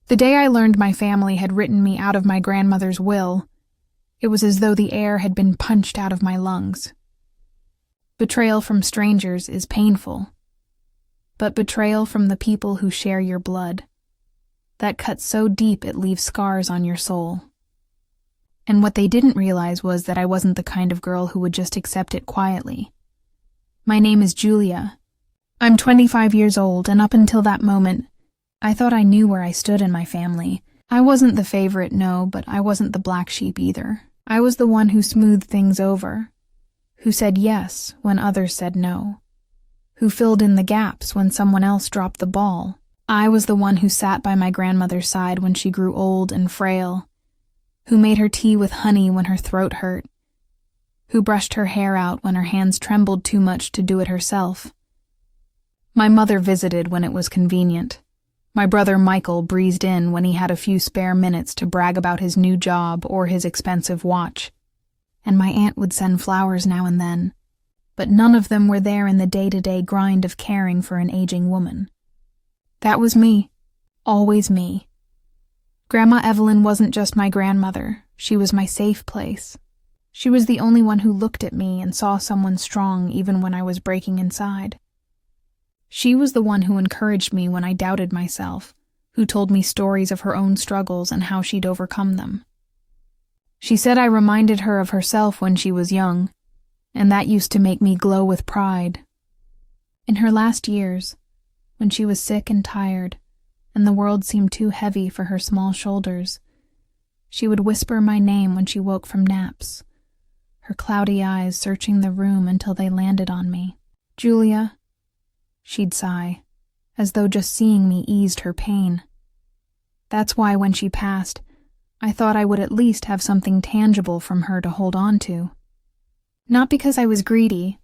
The day I learned my family had written me out of my grandmother's will, it was as though the air had been punched out of my lungs. Betrayal from strangers is painful, but betrayal from the people who share your blood, that cuts so deep it leaves scars on your soul. And what they didn't realize was that I wasn't the kind of girl who would just accept it quietly. My name is Julia. I'm 25 years old, and up until that moment, I thought I knew where I stood in my family. I wasn't the favorite, no, but I wasn't the black sheep either. I was the one who smoothed things over, who said yes when others said no, who filled in the gaps when someone else dropped the ball. I was the one who sat by my grandmother's side when she grew old and frail, who made her tea with honey when her throat hurt, who brushed her hair out when her hands trembled too much to do it herself. My mother visited when it was convenient. My brother Michael breezed in when he had a few spare minutes to brag about his new job or his expensive watch. And my aunt would send flowers now and then, but none of them were there in the day-to-day grind of caring for an aging woman. That was me. Always me. Grandma Evelyn wasn't just my grandmother, she was my safe place. She was the only one who looked at me and saw someone strong even when I was breaking inside. She was the one who encouraged me when I doubted myself, who told me stories of her own struggles and how she'd overcome them. She said I reminded her of herself when she was young, and that used to make me glow with pride. In her last years, when she was sick and tired, and the world seemed too heavy for her small shoulders, she would whisper my name when she woke from naps, her cloudy eyes searching the room until they landed on me. Julia, she'd sigh, as though just seeing me eased her pain. That's why when she passed, I thought I would at least have something tangible from her to hold on to. Not because I was greedy,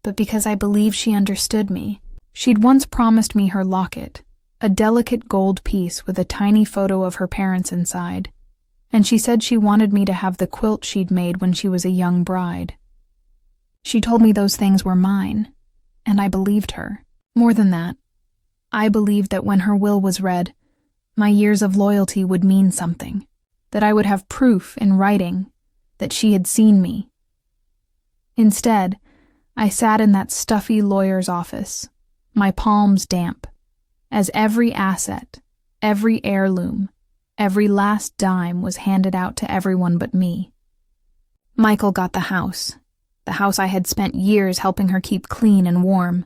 but because I believed she understood me. She'd once promised me her locket, a delicate gold piece with a tiny photo of her parents inside, and she said she wanted me to have the quilt she'd made when she was a young bride. She told me those things were mine, and I believed her. More than that, I believed that when her will was read, my years of loyalty would mean something, that I would have proof in writing that she had seen me. Instead, I sat in that stuffy lawyer's office, my palms damp, as every asset, every heirloom, every last dime was handed out to everyone but me. Michael got the house I had spent years helping her keep clean and warm.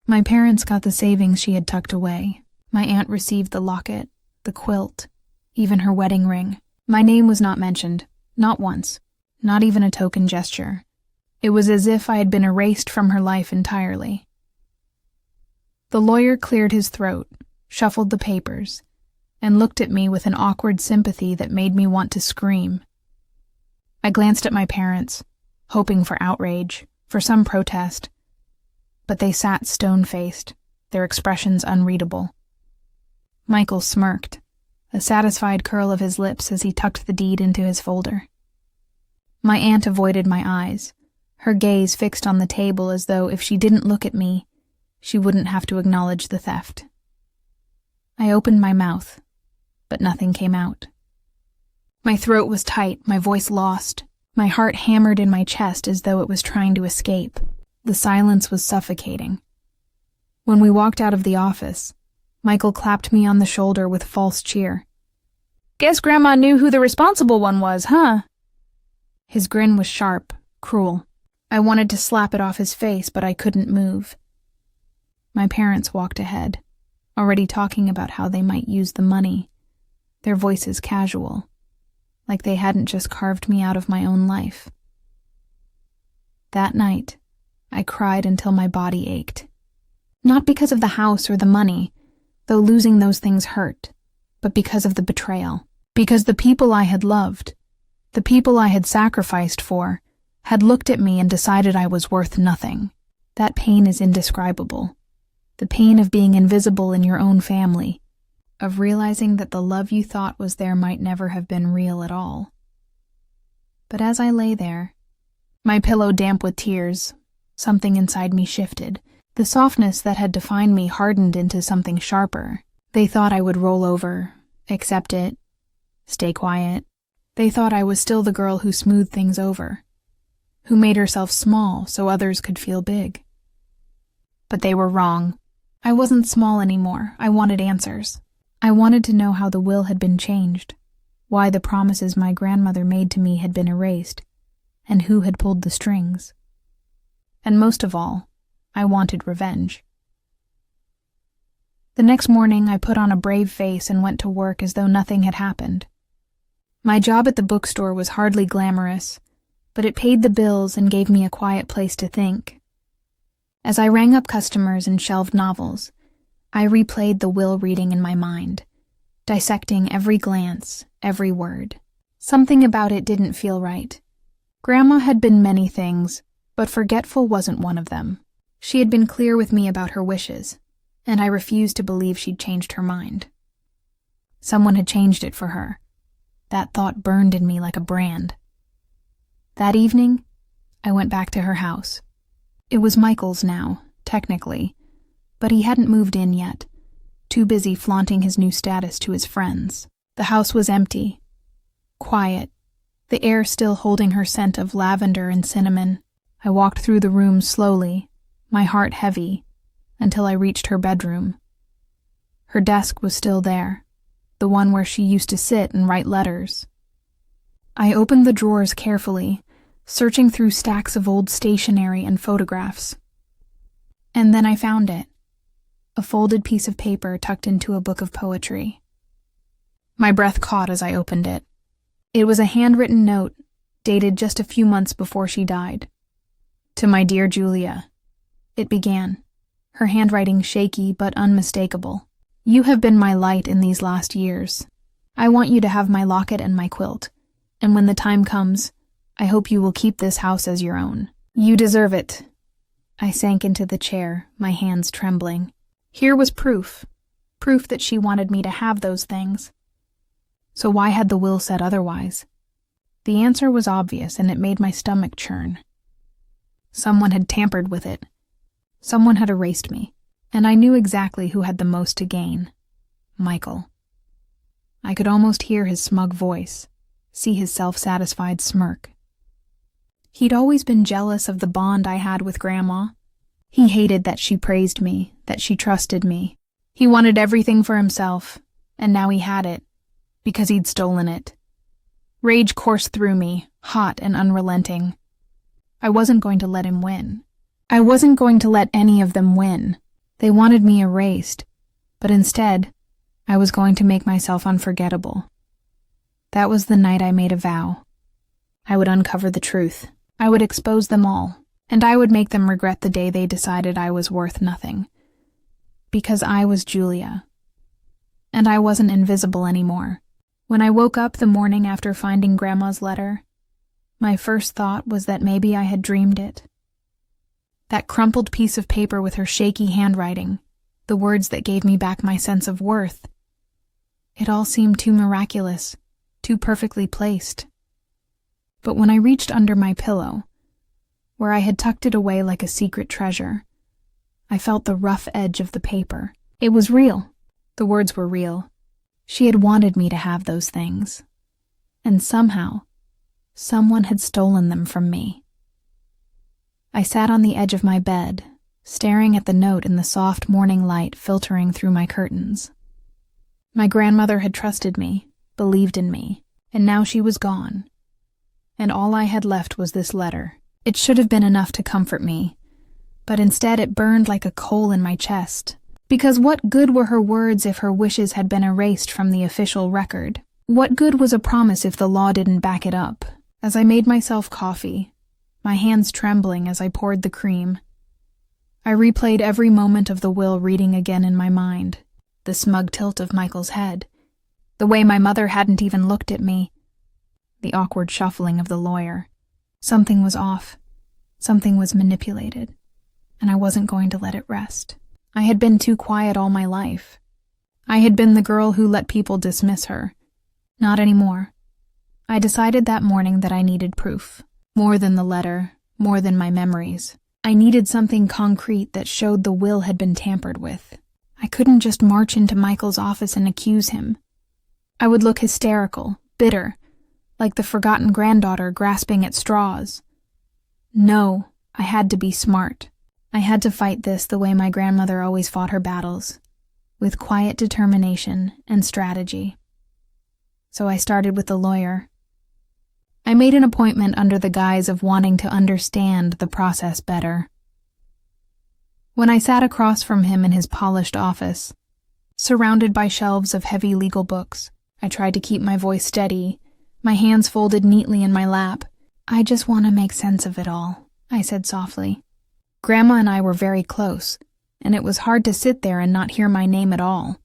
My parents got the savings she had tucked away. My aunt received the locket, the quilt, even her wedding ring. My name was not mentioned, not once, not even a token gesture. It was as if I had been erased from her life entirely. The lawyer cleared his throat, shuffled the papers, and looked at me with an awkward sympathy that made me want to scream. I glanced at my parents, hoping for outrage, for some protest, but they sat stone-faced, their expressions unreadable. Michael smirked, a satisfied curl of his lips as he tucked the deed into his folder. My aunt avoided my eyes, her gaze fixed on the table as though if she didn't look at me, she wouldn't have to acknowledge the theft. I opened my mouth, but nothing came out. My throat was tight, my voice lost, my heart hammered in my chest as though it was trying to escape. The silence was suffocating. When we walked out of the office, Michael clapped me on the shoulder with false cheer. "Guess Grandma knew who the responsible one was, huh?" His grin was sharp, cruel. I wanted to slap it off his face, but I couldn't move. My parents walked ahead, already talking about how they might use the money, their voices casual, like they hadn't just carved me out of my own life. That night, I cried until my body ached. Not because of the house or the money, though losing those things hurt, but because of the betrayal. Because the people I had loved, the people I had sacrificed for, had looked at me and decided I was worth nothing. That pain is indescribable. The pain of being invisible in your own family, of realizing that the love you thought was there might never have been real at all. But as I lay there, my pillow damp with tears, something inside me shifted. The softness that had defined me hardened into something sharper. They thought I would roll over, accept it, stay quiet. They thought I was still the girl who smoothed things over, who made herself small so others could feel big. But they were wrong. I wasn't small anymore. I wanted answers. I wanted to know how the will had been changed, why the promises my grandmother made to me had been erased, and who had pulled the strings. And most of all, I wanted revenge. The next morning, I put on a brave face and went to work as though nothing had happened. My job at the bookstore was hardly glamorous, but it paid the bills and gave me a quiet place to think. As I rang up customers and shelved novels, I replayed the will reading in my mind, dissecting every glance, every word. Something about it didn't feel right. Grandma had been many things, but forgetful wasn't one of them. She had been clear with me about her wishes, and I refused to believe she'd changed her mind. Someone had changed it for her. That thought burned in me like a brand. That evening, I went back to her house. It was Michael's now, technically, but he hadn't moved in yet, too busy flaunting his new status to his friends. The house was empty, quiet, the air still holding her scent of lavender and cinnamon. I walked through the room slowly, my heart heavy, until I reached her bedroom. Her desk was still there, the one where she used to sit and write letters. I opened the drawers carefully, searching through stacks of old stationery and photographs. And then I found it, a folded piece of paper tucked into a book of poetry. My breath caught as I opened it. It was a handwritten note, dated just a few months before she died. To my dear Julia, it began, her handwriting shaky but unmistakable. You have been my light in these last years. I want you to have my locket and my quilt, and when the time comes, I hope you will keep this house as your own. You deserve it. I sank into the chair, my hands trembling. Here was proof that she wanted me to have those things. So why had the will said otherwise? The answer was obvious, and it made my stomach churn. Someone had tampered with it. Someone had erased me, and I knew exactly who had the most to gain. Michael. I could almost hear his smug voice, see his self-satisfied smirk. He'd always been jealous of the bond I had with Grandma. He hated that she praised me, that she trusted me. He wanted everything for himself, and now he had it, because he'd stolen it. Rage coursed through me, hot and unrelenting. I wasn't going to let him win. I wasn't going to let any of them win. They wanted me erased, but instead, I was going to make myself unforgettable. That was the night I made a vow. I would uncover the truth. I would expose them all, and I would make them regret the day they decided I was worth nothing. Because I was Julia. And I wasn't invisible anymore. When I woke up the morning after finding Grandma's letter, my first thought was that maybe I had dreamed it. That crumpled piece of paper with her shaky handwriting, the words that gave me back my sense of worth. It all seemed too miraculous, too perfectly placed. But when I reached under my pillow, where I had tucked it away like a secret treasure, I felt the rough edge of the paper. It was real. The words were real. She had wanted me to have those things. And somehow, someone had stolen them from me. I sat on the edge of my bed, staring at the note in the soft morning light filtering through my curtains. My grandmother had trusted me, believed in me, and now she was gone. And all I had left was this letter. It should have been enough to comfort me, but instead it burned like a coal in my chest. Because what good were her words if her wishes had been erased from the official record? What good was a promise if the law didn't back it up? As I made myself coffee, my hands trembling as I poured the cream, I replayed every moment of the will reading again in my mind. The smug tilt of Michael's head, the way my mother hadn't even looked at me, the awkward shuffling of the lawyer. Something was off. Something was manipulated, and I wasn't going to let it rest. I had been too quiet all my life. I had been the girl who let people dismiss her. Not anymore. I decided that morning that I needed proof. More than the letter, more than my memories. I needed something concrete that showed the will had been tampered with. I couldn't just march into Michael's office and accuse him. I would look hysterical, bitter, like the forgotten granddaughter grasping at straws. No, I had to be smart. I had to fight this the way my grandmother always fought her battles, with quiet determination and strategy. So I started with the lawyer. I made an appointment under the guise of wanting to understand the process better. When I sat across from him in his polished office, surrounded by shelves of heavy legal books, I tried to keep my voice steady, my hands folded neatly in my lap. "I just want to make sense of it all," I said softly. Grandma and I were very close, and it was hard to sit there and not hear my name at all.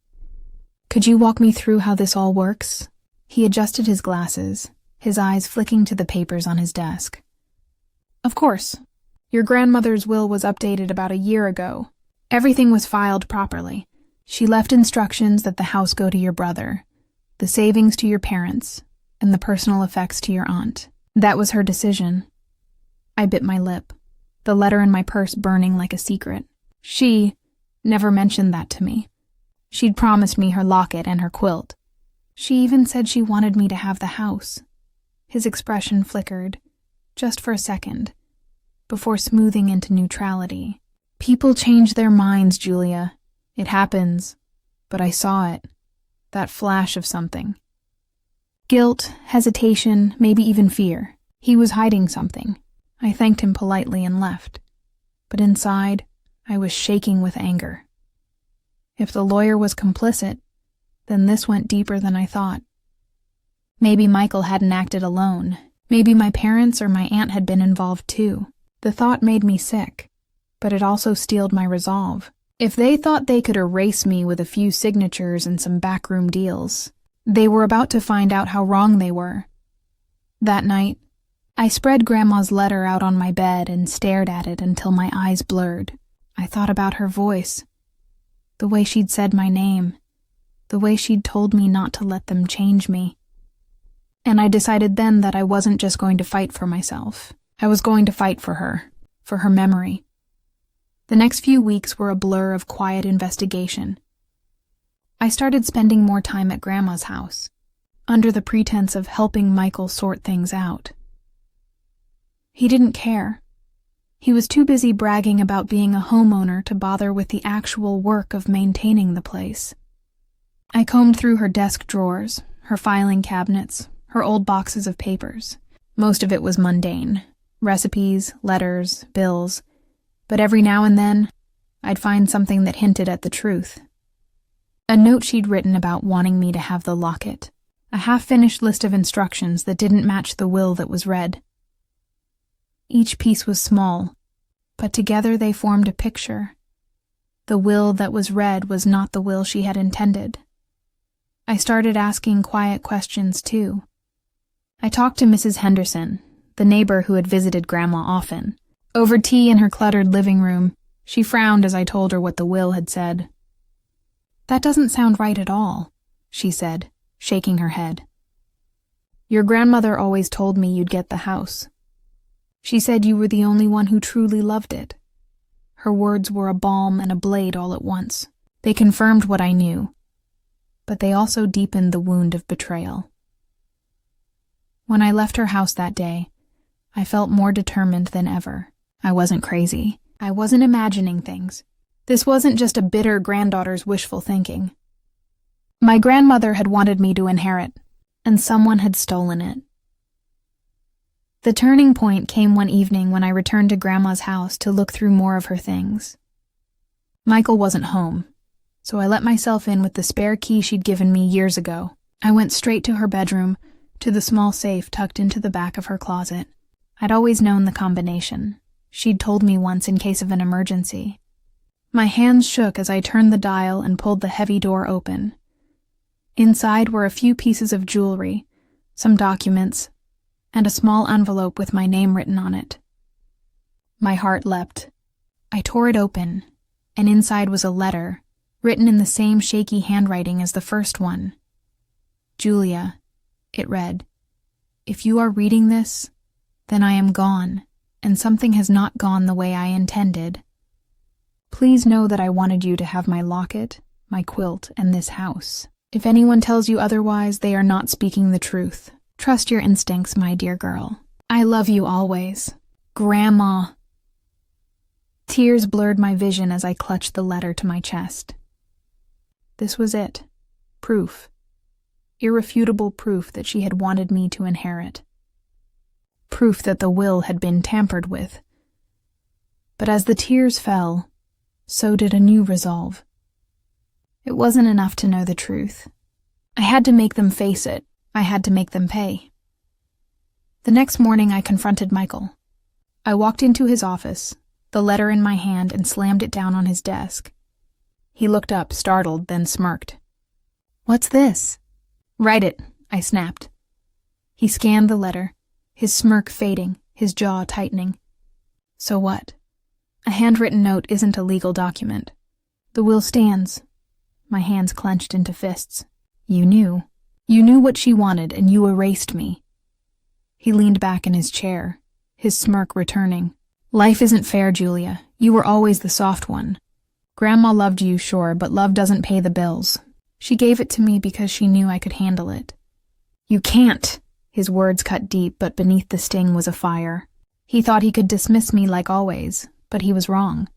"Could you walk me through how this all works?" He adjusted his glasses, his eyes flicking to the papers on his desk. "Of course. Your grandmother's will was updated about a year ago. Everything was filed properly. She left instructions that the house go to your brother, the savings to your parents, and the personal effects to your aunt. That was her decision." I bit my lip, the letter in my purse burning like a secret. She never mentioned that to me. She'd promised me her locket and her quilt. She even said she wanted me to have the house. His expression flickered, just for a second, before smoothing into neutrality. "People change their minds, Julia. It happens. But I saw it. That flash of something. Guilt, hesitation, maybe even fear. He was hiding something." I thanked him politely and left. But inside, I was shaking with anger. If the lawyer was complicit, then this went deeper than I thought. Maybe Michael hadn't acted alone. Maybe my parents or my aunt had been involved too. The thought made me sick, but it also steeled my resolve. If they thought they could erase me with a few signatures and some backroom deals, they were about to find out how wrong they were. That night, I spread Grandma's letter out on my bed and stared at it until my eyes blurred. I thought about her voice, the way she'd said my name, the way she'd told me not to let them change me. And I decided then that I wasn't just going to fight for myself. I was going to fight for her memory. The next few weeks were a blur of quiet investigation. I started spending more time at Grandma's house, under the pretense of helping Michael sort things out. He didn't care. He was too busy bragging about being a homeowner to bother with the actual work of maintaining the place. I combed through her desk drawers, her filing cabinets, her old boxes of papers. Most of it was mundane. Recipes, letters, bills. But every now and then, I'd find something that hinted at the truth. A note she'd written about wanting me to have the locket. A half-finished list of instructions that didn't match the will that was read. Each piece was small, but together they formed a picture. The will that was read was not the will she had intended. I started asking quiet questions, too. I talked to Mrs. Henderson, the neighbor who had visited Grandma often. Over tea in her cluttered living room, she frowned as I told her what the will had said. "That doesn't sound right at all," she said, shaking her head. "Your grandmother always told me you'd get the house. She said you were the only one who truly loved it." Her words were a balm and a blade all at once. They confirmed what I knew, but they also deepened the wound of betrayal. When I left her house that day, I felt more determined than ever. I wasn't crazy. I wasn't imagining things. This wasn't just a bitter granddaughter's wishful thinking. My grandmother had wanted me to inherit, and someone had stolen it. The turning point came one evening when I returned to Grandma's house to look through more of her things. Michael wasn't home, so I let myself in with the spare key she'd given me years ago. I went straight to her bedroom, to the small safe tucked into the back of her closet. I'd always known the combination. She'd told me once in case of an emergency. My hands shook as I turned the dial and pulled the heavy door open. Inside were a few pieces of jewelry, some documents, and a small envelope with my name written on it. My heart leapt. I tore it open, and inside was a letter, written in the same shaky handwriting as the first one. "Julia," it read, "if you are reading this, then I am gone, and something has not gone the way I intended. Please know that I wanted you to have my locket, my quilt, and this house. If anyone tells you otherwise, they are not speaking the truth. Trust your instincts, my dear girl. I love you always. Grandma. Tears blurred my vision as I clutched the letter to my chest. This was it. Proof. Irrefutable proof that she had wanted me to inherit. Proof that the will had been tampered with. But as the tears fell, so did a new resolve. It wasn't enough to know the truth. I had to make them face it. I had to make them pay. The next morning I confronted Michael. I walked into his office, the letter in my hand, and slammed it down on his desk. He looked up, startled, then smirked. "What's this?" "Write it," I snapped. He scanned the letter, his smirk fading, his jaw tightening. "So what? A handwritten note isn't a legal document. The will stands." My hands clenched into fists. "You knew. You knew what she wanted, and you erased me." He leaned back in his chair, his smirk returning. "Life isn't fair, Julia. You were always the soft one. Grandma loved you, sure, but love doesn't pay the bills. She gave it to me because she knew I could handle it." "You can't!" His words cut deep, but beneath the sting was a fire. He thought he could dismiss me like always, but he was wrong.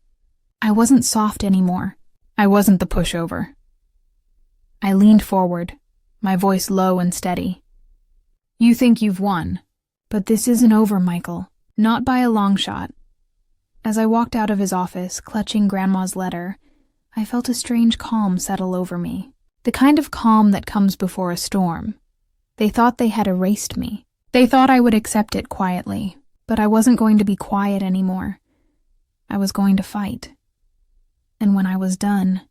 I wasn't soft anymore. I wasn't the pushover. I leaned forward, my voice low and steady. "You think you've won, but this isn't over, Michael. Not by a long shot." As I walked out of his office, clutching Grandma's letter, I felt a strange calm settle over me. The kind of calm that comes before a storm. They thought they had erased me. They thought I would accept it quietly, but I wasn't going to be quiet anymore. I was going to fight. And when I was done,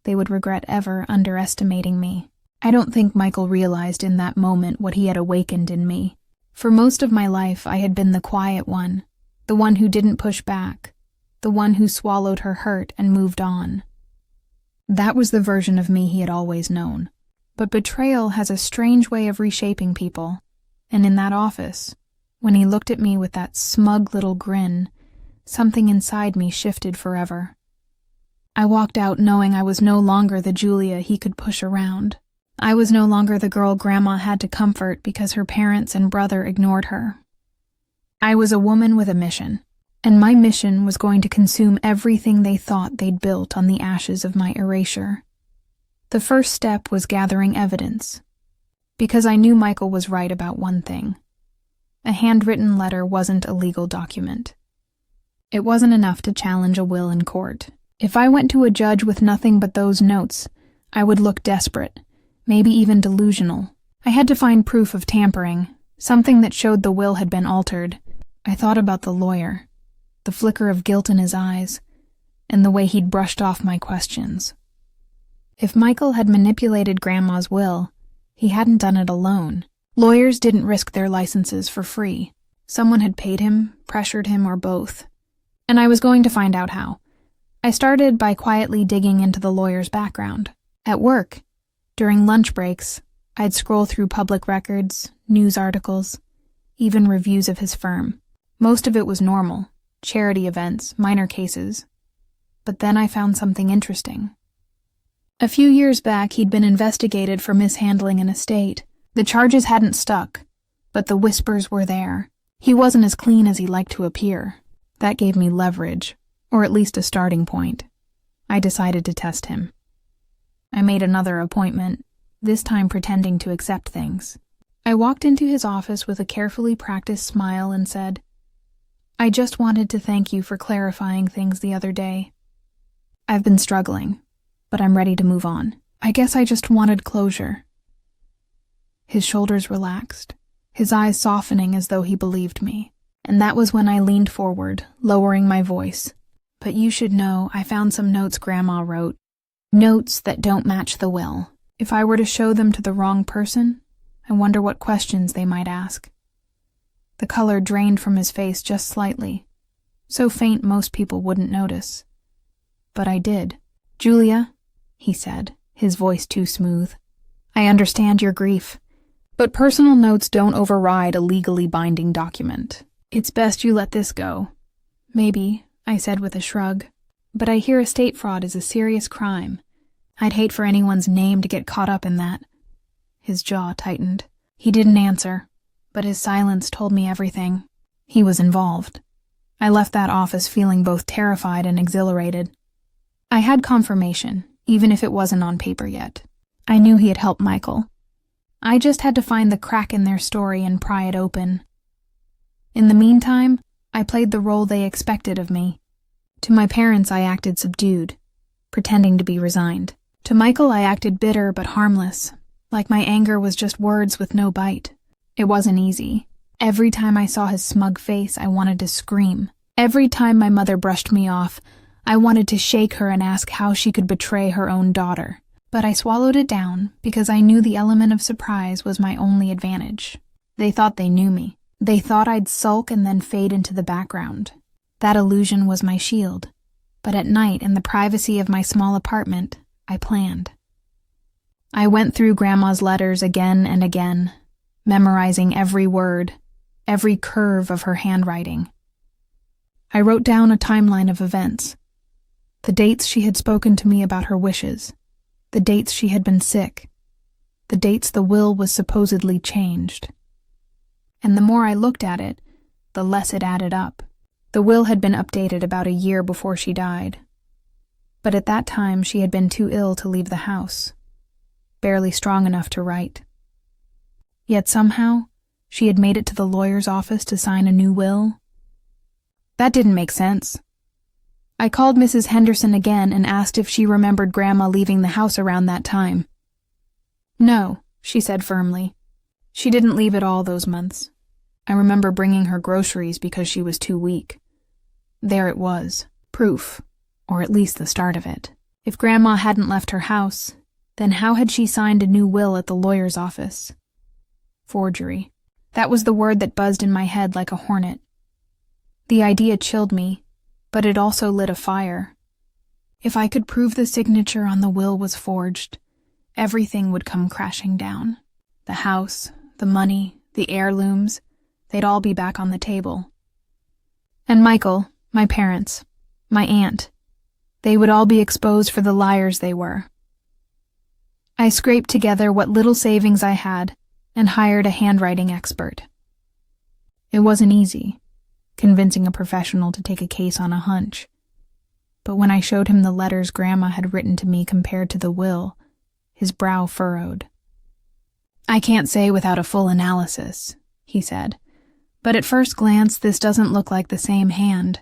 they would regret ever underestimating me. I don't think Michael realized in that moment what he had awakened in me. For most of my life, I had been the quiet one, the one who didn't push back, the one who swallowed her hurt and moved on. That was the version of me he had always known. But betrayal has a strange way of reshaping people, and in that office, when he looked at me with that smug little grin, something inside me shifted forever. I walked out knowing I was no longer the Julia he could push around. I was no longer the girl Grandma had to comfort because her parents and brother ignored her. I was a woman with a mission, and my mission was going to consume everything they thought they'd built on the ashes of my erasure. The first step was gathering evidence, because I knew Michael was right about one thing. A handwritten letter wasn't a legal document. It wasn't enough to challenge a will in court. If I went to a judge with nothing but those notes, I would look desperate, maybe even delusional. I had to find proof of tampering, something that showed the will had been altered. I thought about the lawyer, the flicker of guilt in his eyes, and the way he'd brushed off my questions. If Michael had manipulated Grandma's will, he hadn't done it alone. Lawyers didn't risk their licenses for free. Someone had paid him, pressured him, or both. And I was going to find out how. I started by quietly digging into the lawyer's background. At work, during lunch breaks, I'd scroll through public records, news articles, even reviews of his firm. Most of it was normal, charity events, minor cases. But then I found something interesting. A few years back, he'd been investigated for mishandling an estate. The charges hadn't stuck, but the whispers were there. He wasn't as clean as he liked to appear. That gave me leverage, or at least a starting point. I decided to test him. I made another appointment, this time pretending to accept things. I walked into his office with a carefully practiced smile and said, "I just wanted to thank you for clarifying things the other day. I've been struggling, but I'm ready to move on. I guess I just wanted closure." His shoulders relaxed, his eyes softening as though he believed me. And that was when I leaned forward, lowering my voice. "But you should know I found some notes Grandma wrote. Notes that don't match the will. If I were to show them to the wrong person, I wonder what questions they might ask." The color drained from his face just slightly, so faint most people wouldn't notice. But I did. "Julia," he said, his voice too smooth, "I understand your grief, but personal notes don't override a legally binding document. It's best you let this go." "Maybe," I said with a shrug, "but I hear estate fraud is a serious crime, I'd hate for anyone's name to get caught up in that. His jaw tightened. He didn't answer, but his silence told me everything. He was involved. I left that office feeling both terrified and exhilarated. I had confirmation, even if it wasn't on paper yet. I knew he had helped Michael. I just had to find the crack in their story and pry it open. In the meantime, I played the role they expected of me. To my parents, I acted subdued, pretending to be resigned. To Michael, I acted bitter but harmless, like my anger was just words with no bite. It wasn't easy. Every time I saw his smug face, I wanted to scream. Every time my mother brushed me off, I wanted to shake her and ask how she could betray her own daughter. But I swallowed it down because I knew the element of surprise was my only advantage. They thought they knew me. They thought I'd sulk and then fade into the background. That illusion was my shield. But at night, in the privacy of my small apartment, I planned. I went through Grandma's letters again and again, memorizing every word, every curve of her handwriting. I wrote down a timeline of events. The dates she had spoken to me about her wishes, the dates she had been sick, the dates the will was supposedly changed. And the more I looked at it, the less it added up. The will had been updated about a year before she died. But at that time, she had been too ill to leave the house, barely strong enough to write. Yet somehow, she had made it to the lawyer's office to sign a new will. That didn't make sense. I called Mrs. Henderson again and asked if she remembered Grandma leaving the house around that time. No, she said firmly. She didn't leave at all those months. I remember bringing her groceries because she was too weak. There it was, proof, or at least the start of it. If Grandma hadn't left her house, then how had she signed a new will at the lawyer's office? Forgery. That was the word that buzzed in my head like a hornet. The idea chilled me, but it also lit a fire. If I could prove the signature on the will was forged, everything would come crashing down. The house, the money, the heirlooms, they'd all be back on the table. And Michael, my parents, my aunt, they would all be exposed for the liars they were. I scraped together what little savings I had and hired a handwriting expert. It wasn't easy, convincing a professional to take a case on a hunch. But when I showed him the letters Grandma had written to me compared to the will, his brow furrowed. I can't say without a full analysis, he said, but at first glance this doesn't look like the same hand.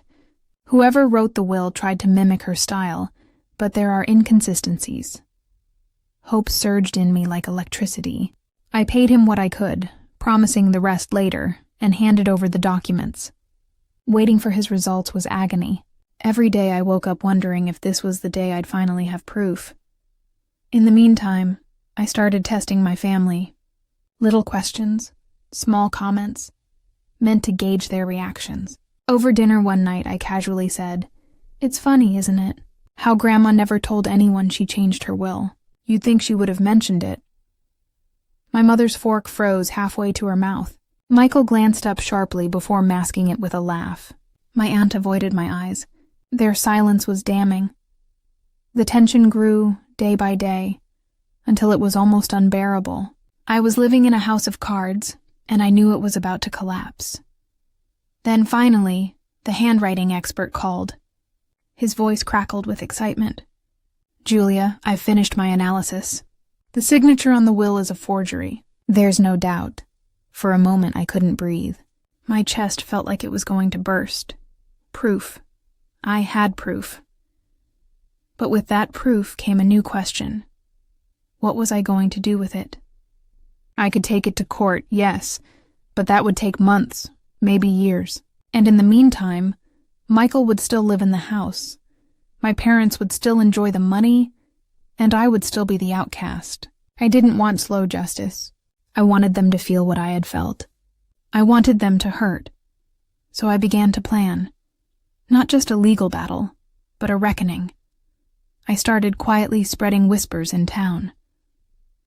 Whoever wrote the will tried to mimic her style, but there are inconsistencies. Hope surged in me like electricity. I paid him what I could, promising the rest later, and handed over the documents. Waiting for his results was agony. Every day I woke up wondering if this was the day I'd finally have proof. In the meantime, I started testing my family. Little questions, small comments, meant to gauge their reactions. Over dinner one night, I casually said, "It's funny, isn't it? How Grandma never told anyone she changed her will. You'd think she would have mentioned it." My mother's fork froze halfway to her mouth. Michael glanced up sharply before masking it with a laugh. My aunt avoided my eyes. Their silence was damning. The tension grew day by day, until it was almost unbearable. I was living in a house of cards, and I knew it was about to collapse. Then finally, the handwriting expert called. His voice crackled with excitement. "Julia, I've finished my analysis. The signature on the will is a forgery. There's no doubt." For a moment, I couldn't breathe. My chest felt like it was going to burst. Proof. I had proof. But with that proof came a new question. What was I going to do with it? I could take it to court, yes, but that would take months, maybe years. And in the meantime, Michael would still live in the house. My parents would still enjoy the money, and I would still be the outcast. I didn't want slow justice. I wanted them to feel what I had felt. I wanted them to hurt. So I began to plan. Not just a legal battle, but a reckoning. I started quietly spreading whispers in town.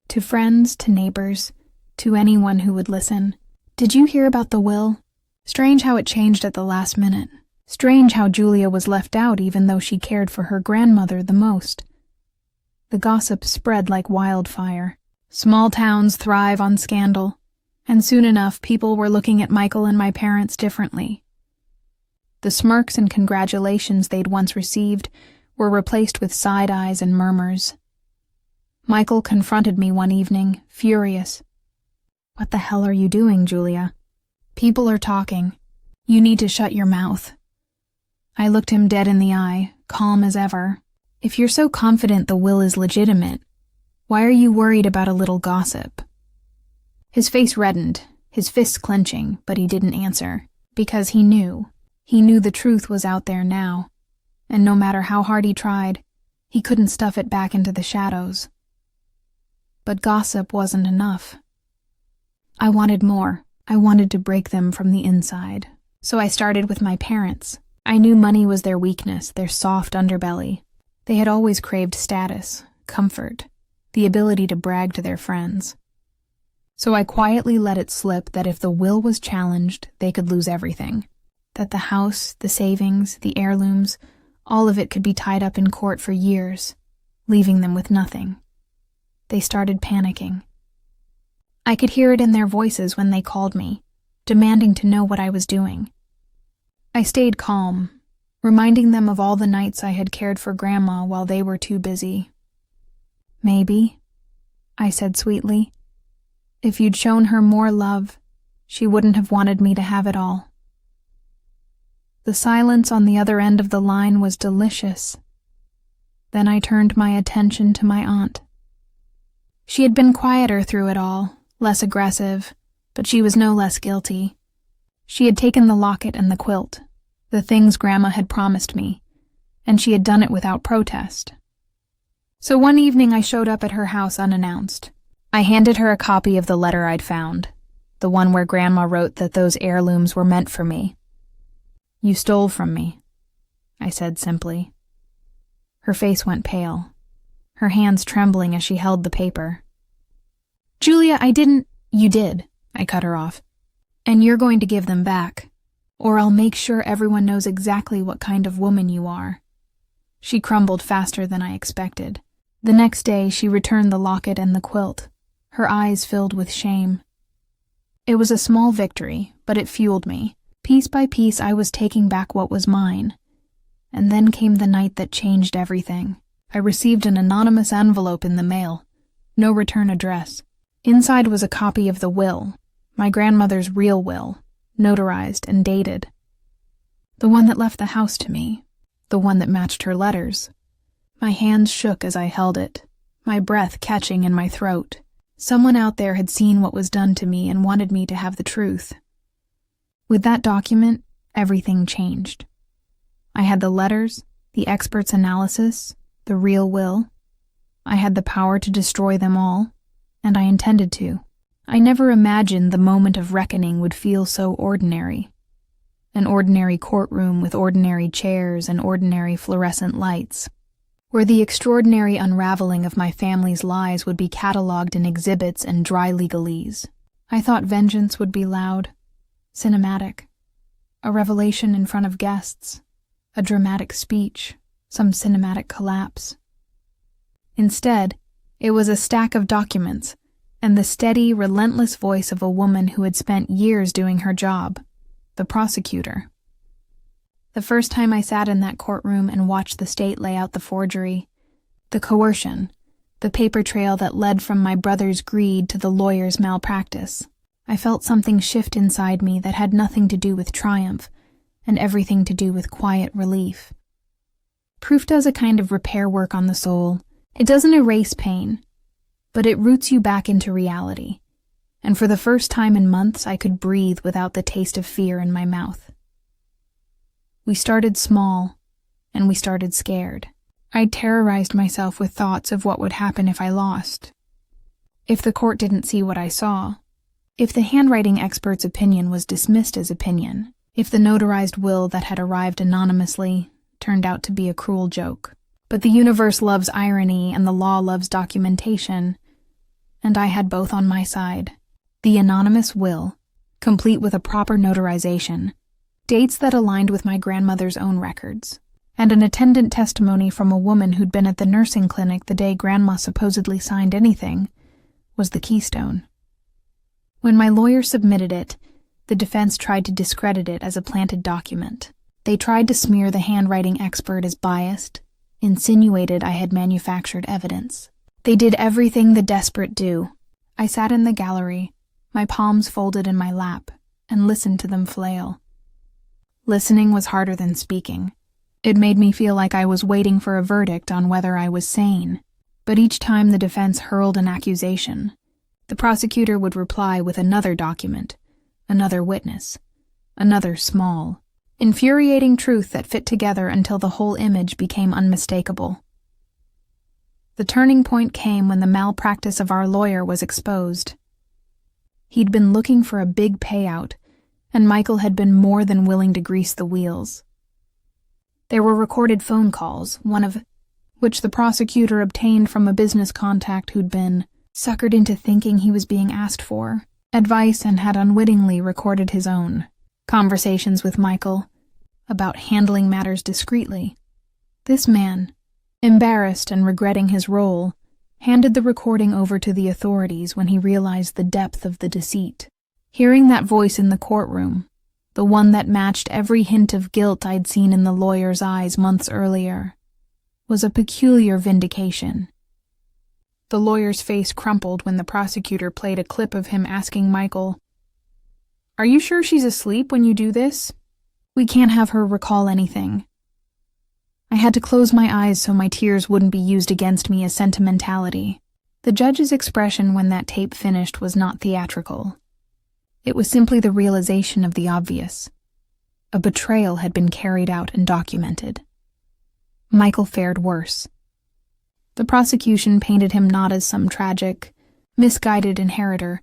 To friends, to neighbors, to anyone who would listen. "Did you hear about the will? Strange how it changed at the last minute. Strange how Julia was left out even though she cared for her grandmother the most." The gossip spread like wildfire. Small towns thrive on scandal, and soon enough people were looking at Michael and my parents differently. The smirks and congratulations they'd once received were replaced with side eyes and murmurs. Michael confronted me one evening, furious. "What the hell are you doing, Julia? People are talking. You need to shut your mouth." I looked him dead in the eye, calm as ever. "If you're so confident the will is legitimate, why are you worried about a little gossip?" His face reddened, his fists clenching, but he didn't answer, because he knew. He knew the truth was out there now, and no matter how hard he tried, he couldn't stuff it back into the shadows. But gossip wasn't enough. I wanted more. I wanted to break them from the inside. So I started with my parents. I knew money was their weakness, their soft underbelly. They had always craved status, comfort, the ability to brag to their friends. So I quietly let it slip that if the will was challenged, they could lose everything. That the house, the savings, the heirlooms, all of it could be tied up in court for years, leaving them with nothing. They started panicking. I could hear it in their voices when they called me, demanding to know what I was doing. I stayed calm, reminding them of all the nights I had cared for Grandma while they were too busy. "Maybe," I said sweetly, "if you'd shown her more love, she wouldn't have wanted me to have it all." The silence on the other end of the line was delicious. Then I turned my attention to my aunt. She had been quieter through it all, less aggressive, but she was no less guilty. She had taken the locket and the quilt, the things Grandma had promised me, and she had done it without protest. So one evening I showed up at her house unannounced. I handed her a copy of the letter I'd found, the one where Grandma wrote that those heirlooms were meant for me. "You stole from me," I said simply. Her face went pale, her hands trembling as she held the paper. "Julia, I didn't—" "You did," I cut her off. "And you're going to give them back, or I'll make sure everyone knows exactly what kind of woman you are." She crumbled faster than I expected. The next day she returned the locket and the quilt, her eyes filled with shame. It was a small victory, but it fueled me. Piece by piece I was taking back what was mine. And then came the night that changed everything. I received an anonymous envelope in the mail. No return address. Inside was a copy of the will, my grandmother's real will, notarized and dated. The one that left the house to me, the one that matched her letters. My hands shook as I held it, my breath catching in my throat. Someone out there had seen what was done to me and wanted me to have the truth. With that document, everything changed. I had the letters, the expert's analysis, the real will. I had the power to destroy them all, and I intended to. I never imagined the moment of reckoning would feel so ordinary. An ordinary courtroom with ordinary chairs and ordinary fluorescent lights, where the extraordinary unraveling of my family's lies would be catalogued in exhibits and dry legalese. I thought vengeance would be loud, cinematic, a revelation in front of guests, a dramatic speech, some cinematic collapse. Instead, it was a stack of documents and the steady, relentless voice of a woman who had spent years doing her job, the prosecutor. The first time I sat in that courtroom and watched the state lay out the forgery, the coercion, the paper trail that led from my brother's greed to the lawyer's malpractice, I felt something shift inside me that had nothing to do with triumph and everything to do with quiet relief. Proof does a kind of repair work on the soul. It doesn't erase pain, but it roots you back into reality. And for the first time in months, I could breathe without the taste of fear in my mouth. We started small, and we started scared. I terrorized myself with thoughts of what would happen if I lost. If the court didn't see what I saw, if the handwriting expert's opinion was dismissed as opinion, if the notarized will that had arrived anonymously turned out to be a cruel joke. But the universe loves irony and the law loves documentation, and I had both on my side. The anonymous will, complete with a proper notarization, dates that aligned with my grandmother's own records, and an attendant testimony from a woman who'd been at the nursing clinic the day Grandma supposedly signed anything, was the keystone. When my lawyer submitted it, the defense tried to discredit it as a planted document. They tried to smear the handwriting expert as biased, insinuated I had manufactured evidence. They did everything the desperate do. I sat in the gallery, my palms folded in my lap, and listened to them flail. Listening was harder than speaking. It made me feel like I was waiting for a verdict on whether I was sane. But each time the defense hurled an accusation, the prosecutor would reply with another document, another witness, another small, infuriating truth that fit together until the whole image became unmistakable. The turning point came when the malpractice of our lawyer was exposed. He'd been looking for a big payout, and Michael had been more than willing to grease the wheels. There were recorded phone calls, one of which the prosecutor obtained from a business contact who'd been suckered into thinking he was being asked for advice and had unwittingly recorded his own conversations with Michael about handling matters discreetly. This man, embarrassed and regretting his role, handed the recording over to the authorities when he realized the depth of the deceit. Hearing that voice in the courtroom, the one that matched every hint of guilt I'd seen in the lawyer's eyes months earlier, was a peculiar vindication. The lawyer's face crumpled when the prosecutor played a clip of him asking Michael, "Are you sure she's asleep when you do this? We can't have her recall anything." I had to close my eyes so my tears wouldn't be used against me as sentimentality. The judge's expression when that tape finished was not theatrical. It was simply the realization of the obvious. A betrayal had been carried out and documented. Michael fared worse. The prosecution painted him not as some tragic, misguided inheritor,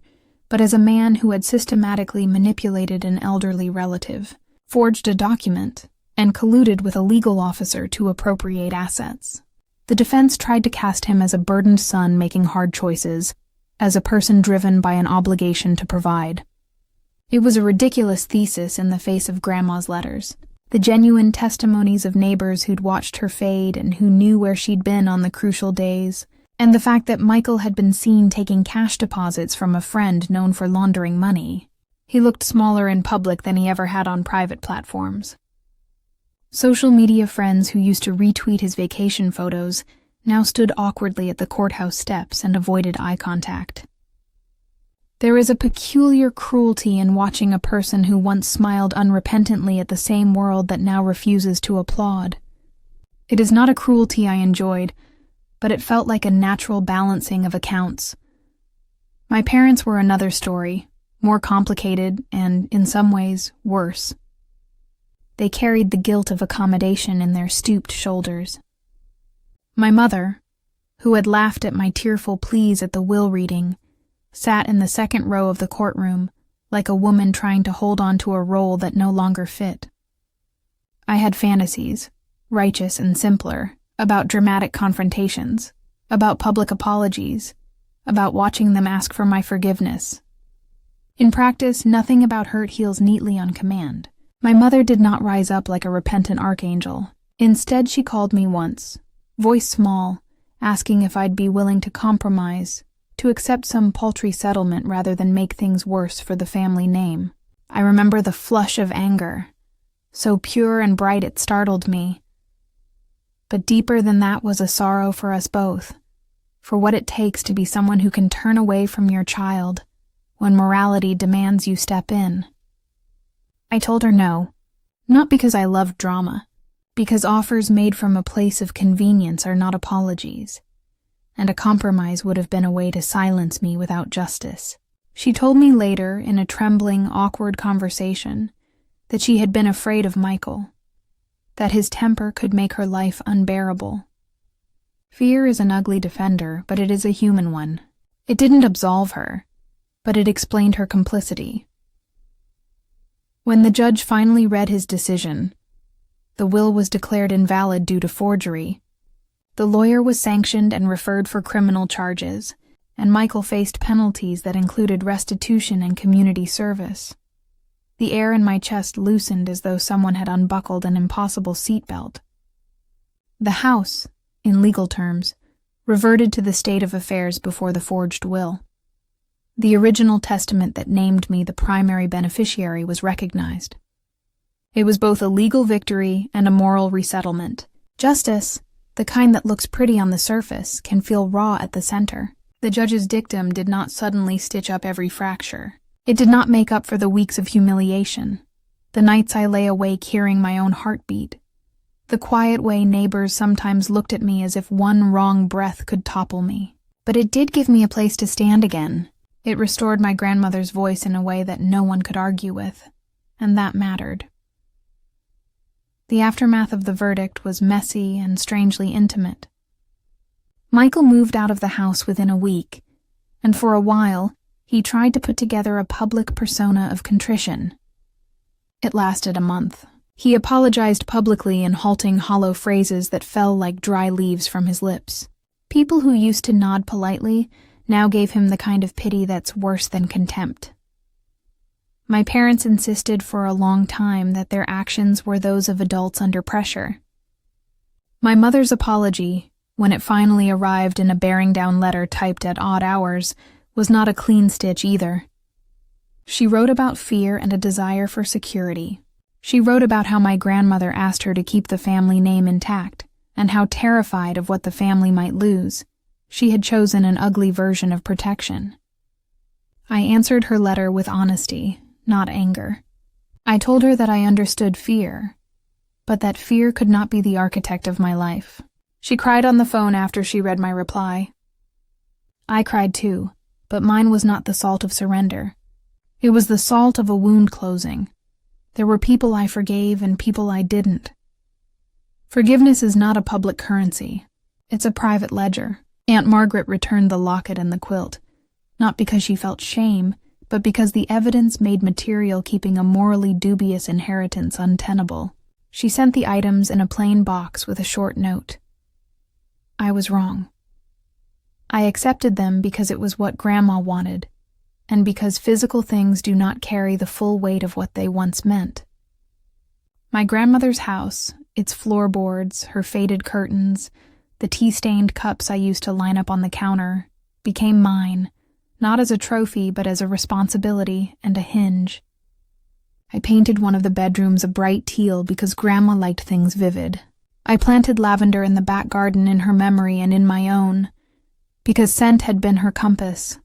but as a man who had systematically manipulated an elderly relative, forged a document, and colluded with a legal officer to appropriate assets. The defense tried to cast him as a burdened son making hard choices, as a person driven by an obligation to provide. It was a ridiculous thesis in the face of Grandma's letters, the genuine testimonies of neighbors who'd watched her fade and who knew where she'd been on the crucial days, and the fact that Michael had been seen taking cash deposits from a friend known for laundering money. He looked smaller in public than he ever had on private platforms. Social media friends who used to retweet his vacation photos now stood awkwardly at the courthouse steps and avoided eye contact. There is a peculiar cruelty in watching a person who once smiled unrepentantly at the same world that now refuses to applaud. It is not a cruelty I enjoyed, but it felt like a natural balancing of accounts. My parents were another story, more complicated and, in some ways, worse. They carried the guilt of accommodation in their stooped shoulders. My mother, who had laughed at my tearful pleas at the will reading, sat in the second row of the courtroom like a woman trying to hold on to a role that no longer fit. I had fantasies, righteous and simpler, about dramatic confrontations, about public apologies, about watching them ask for my forgiveness. In practice, nothing about hurt heals neatly on command. My mother did not rise up like a repentant archangel. Instead, she called me once, voice small, asking if I'd be willing to compromise, to accept some paltry settlement rather than make things worse for the family name. I remember the flush of anger, so pure and bright it startled me. But deeper than that was a sorrow for us both, for what it takes to be someone who can turn away from your child when morality demands you step in. I told her no, not because I loved drama, because offers made from a place of convenience are not apologies, and a compromise would have been a way to silence me without justice. She told me later, in a trembling, awkward conversation, that she had been afraid of Michael, that his temper could make her life unbearable. Fear is an ugly defender, but it is a human one. It didn't absolve her, but it explained her complicity. When the judge finally read his decision, the will was declared invalid due to forgery. The lawyer was sanctioned and referred for criminal charges, and Michael faced penalties that included restitution and community service. The air in my chest loosened as though someone had unbuckled an impossible seatbelt. The house, in legal terms, reverted to the state of affairs before the forged will. The original testament that named me the primary beneficiary was recognized. It was both a legal victory and a moral resettlement. Justice, the kind that looks pretty on the surface, can feel raw at the center. The judge's dictum did not suddenly stitch up every fracture. It did not make up for the weeks of humiliation, the nights I lay awake hearing my own heartbeat, the quiet way neighbors sometimes looked at me as if one wrong breath could topple me. But it did give me a place to stand again. It restored my grandmother's voice in a way that no one could argue with, and that mattered. The aftermath of the verdict was messy and strangely intimate. Michael moved out of the house within a week, and for a while, he tried to put together a public persona of contrition. It lasted a month. He apologized publicly in halting, hollow phrases that fell like dry leaves from his lips. People who used to nod politely now gave him the kind of pity that's worse than contempt. My parents insisted for a long time that their actions were those of adults under pressure. My mother's apology, when it finally arrived in a bearing-down letter typed at odd hours, was not a clean stitch either. She wrote about fear and a desire for security. She wrote about how my grandmother asked her to keep the family name intact, and how terrified of what the family might lose, she had chosen an ugly version of protection. I answered her letter with honesty, not anger. I told her that I understood fear, but that fear could not be the architect of my life. She cried on the phone after she read my reply. I cried too, but mine was not the salt of surrender. It was the salt of a wound closing. There were people I forgave and people I didn't. Forgiveness is not a public currency. It's a private ledger. Aunt Margaret returned the locket and the quilt, not because she felt shame, but because the evidence made material keeping a morally dubious inheritance untenable. She sent the items in a plain box with a short note. I was wrong. I accepted them because it was what Grandma wanted, and because physical things do not carry the full weight of what they once meant. My grandmother's house, its floorboards, her faded curtains, the tea-stained cups I used to line up on the counter, became mine, not as a trophy but as a responsibility and a hinge. I painted one of the bedrooms a bright teal because Grandma liked things vivid. I planted lavender in the back garden in her memory and in my own, because scent had been her compass.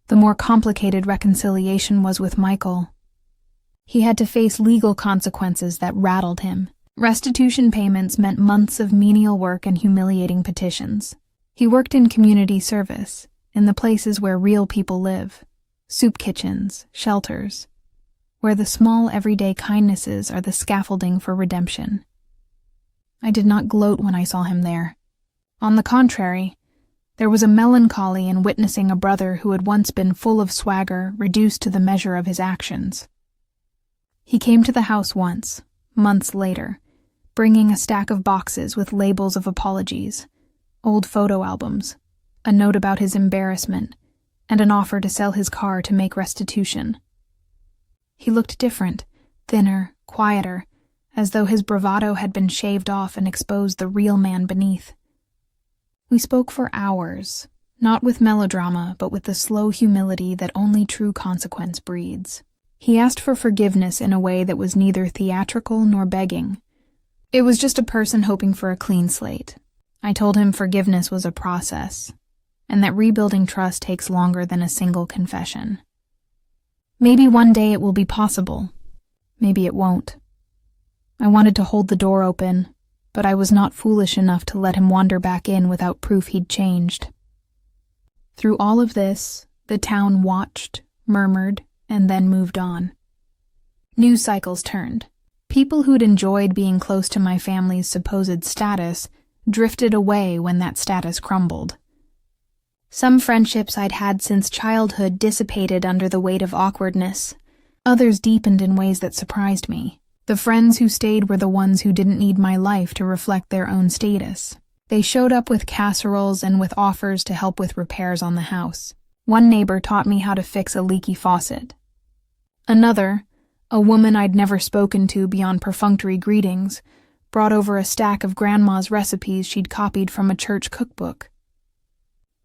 The more complicated reconciliation was with Michael. He had to face legal consequences that rattled him. Restitution payments meant months of menial work and humiliating petitions. He worked in community service, in the places where real people live, soup kitchens, shelters, where the small everyday kindnesses are the scaffolding for redemption. I did not gloat when I saw him there. On the contrary, there was a melancholy in witnessing a brother who had once been full of swagger reduced to the measure of his actions. He came to the house once, months later, bringing a stack of boxes with labels of apologies, old photo albums, a note about his embarrassment, and an offer to sell his car to make restitution. He looked different, thinner, quieter, as though his bravado had been shaved off and exposed the real man beneath. We spoke for hours, not with melodrama, but with the slow humility that only true consequence breeds. He asked for forgiveness in a way that was neither theatrical nor begging. It was just a person hoping for a clean slate. I told him forgiveness was a process, and that rebuilding trust takes longer than a single confession. Maybe one day it will be possible. Maybe it won't. I wanted to hold the door open, but I was not foolish enough to let him wander back in without proof he'd changed. Through all of this, the town watched, murmured, and then moved on. News cycles turned. People who'd enjoyed being close to my family's supposed status drifted away when that status crumbled. Some friendships I'd had since childhood dissipated under the weight of awkwardness. Others deepened in ways that surprised me. The friends who stayed were the ones who didn't need my life to reflect their own status. They showed up with casseroles and with offers to help with repairs on the house. One neighbor taught me how to fix a leaky faucet. Another, a woman I'd never spoken to beyond perfunctory greetings, brought over a stack of Grandma's recipes she'd copied from a church cookbook.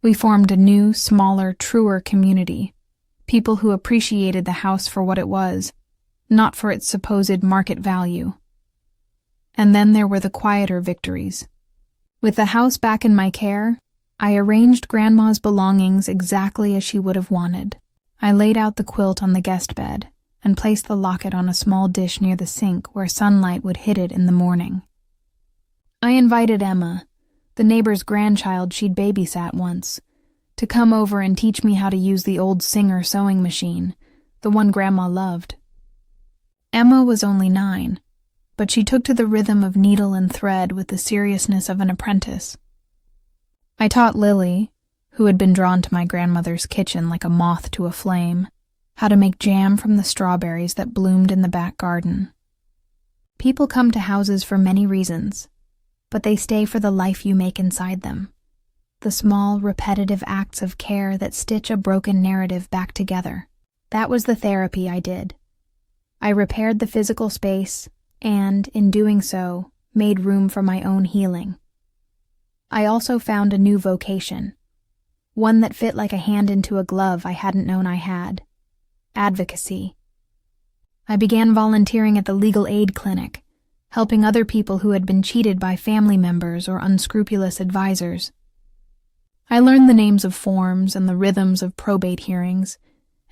We formed a new, smaller, truer community, people who appreciated the house for what it was, not for its supposed market value. And then there were the quieter victories. With the house back in my care, I arranged Grandma's belongings exactly as she would have wanted. I laid out the quilt on the guest bed and placed the locket on a small dish near the sink where sunlight would hit it in the morning. I invited Emma, the neighbor's grandchild she'd babysat once, to come over and teach me how to use the old Singer sewing machine, the one Grandma loved. Emma was only 9, but she took to the rhythm of needle and thread with the seriousness of an apprentice. I taught Lily, who had been drawn to my grandmother's kitchen like a moth to a flame, how to make jam from the strawberries that bloomed in the back garden. People come to houses for many reasons, but they stay for the life you make inside them, the small, repetitive acts of care that stitch a broken narrative back together. That was the therapy I did. I repaired the physical space and, in doing so, made room for my own healing. I also found a new vocation, one that fit like a hand into a glove I hadn't known I had: advocacy. I began volunteering at the legal aid clinic, helping other people who had been cheated by family members or unscrupulous advisors. I learned the names of forms and the rhythms of probate hearings,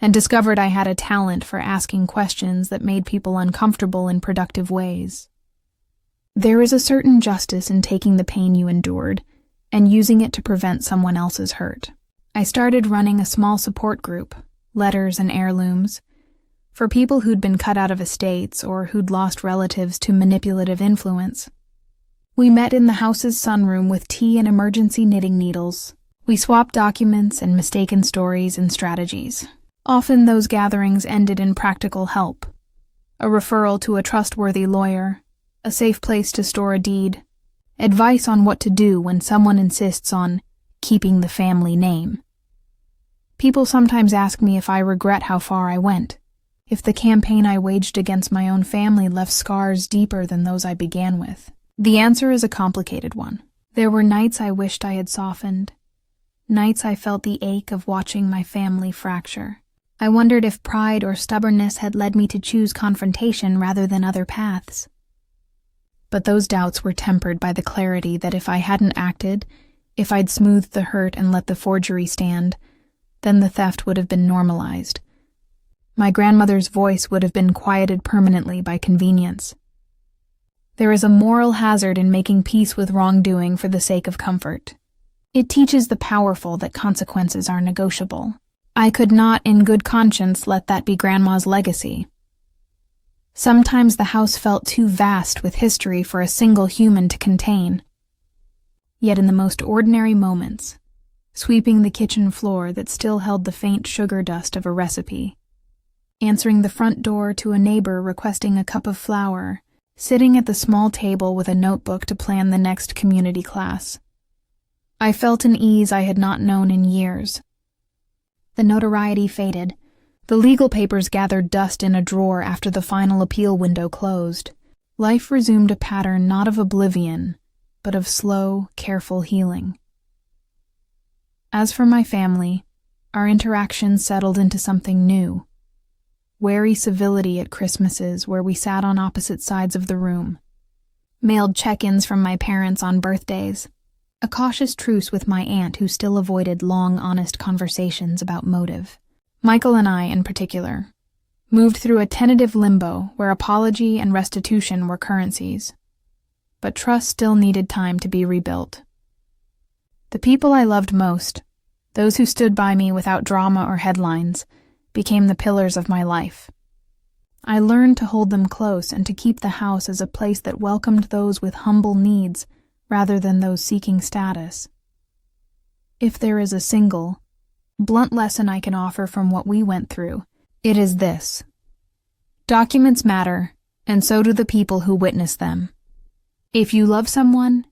and discovered I had a talent for asking questions that made people uncomfortable in productive ways. There is a certain justice in taking the pain you endured and using it to prevent someone else's hurt. I started running a small support group, Letters and Heirlooms, for people who'd been cut out of estates or who'd lost relatives to manipulative influence. We met in the house's sunroom with tea and emergency knitting needles. We swapped documents and mistaken stories and strategies. Often those gatherings ended in practical help: a referral to a trustworthy lawyer, a safe place to store a deed, advice on what to do when someone insists on keeping the family name. People sometimes ask me if I regret how far I went, if the campaign I waged against my own family left scars deeper than those I began with. The answer is a complicated one. There were nights I wished I had softened, nights I felt the ache of watching my family fracture. I wondered if pride or stubbornness had led me to choose confrontation rather than other paths. But those doubts were tempered by the clarity that if I hadn't acted, if I'd smoothed the hurt and let the forgery stand, then the theft would have been normalized. My grandmother's voice would have been quieted permanently by convenience. There is a moral hazard in making peace with wrongdoing for the sake of comfort. It teaches the powerful that consequences are negotiable. I could not, in good conscience, let that be Grandma's legacy. Sometimes the house felt too vast with history for a single human to contain. Yet in the most ordinary moments, sweeping the kitchen floor that still held the faint sugar dust of a recipe, answering the front door to a neighbor requesting a cup of flour, sitting at the small table with a notebook to plan the next community class, I felt an ease I had not known in years. The notoriety faded. The legal papers gathered dust in a drawer after the final appeal window closed. Life resumed a pattern not of oblivion, but of slow, careful healing. As for my family, our interactions settled into something new. Wary civility at Christmases where we sat on opposite sides of the room. Mailed check-ins from my parents on birthdays. A cautious truce with my aunt who still avoided long, honest conversations about motive. Michael and I, in particular, moved through a tentative limbo where apology and restitution were currencies. But trust still needed time to be rebuilt. The people I loved most, those who stood by me without drama or headlines, became the pillars of my life. I learned to hold them close and to keep the house as a place that welcomed those with humble needs rather than those seeking status. If there is a single, blunt lesson I can offer from what we went through, it is this: documents matter, and so do the people who witness them. If you love someone,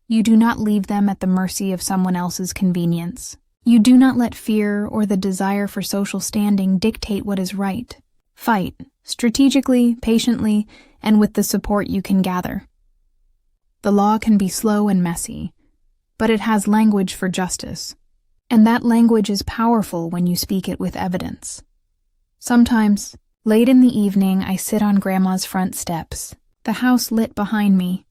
you do not leave them at the mercy of someone else's convenience. You do not let fear or the desire for social standing dictate what is right. Fight, strategically, patiently, and with the support you can gather. The law can be slow and messy, but it has language for justice. And that language is powerful when you speak it with evidence. Sometimes, late in the evening, I sit on Grandma's front steps, the house lit behind me,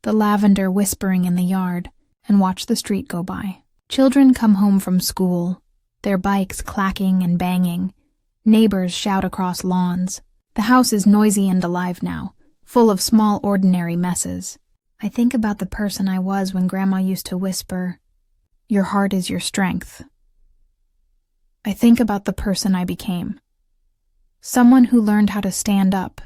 the lavender whispering in the yard, and watch the street go by. Children come home from school, their bikes clacking and banging. Neighbors shout across lawns. The house is noisy and alive now, full of small, ordinary messes. I think about the person I was when Grandma used to whisper, "Your heart is your strength." I think about the person I became. Someone who learned how to stand up,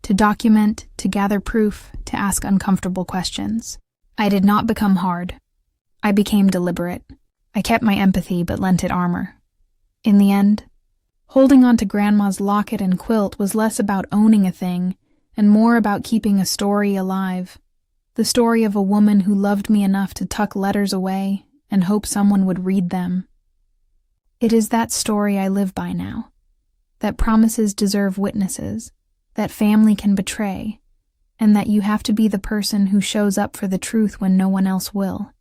to document, to gather proof, to ask uncomfortable questions. I did not become hard. I became deliberate. I kept my empathy but lent it armor. In the end, holding on to Grandma's locket and quilt was less about owning a thing and more about keeping a story alive. The story of a woman who loved me enough to tuck letters away and hope someone would read them. It is that story I live by now, that promises deserve witnesses, that family can betray, and that you have to be the person who shows up for the truth when no one else will.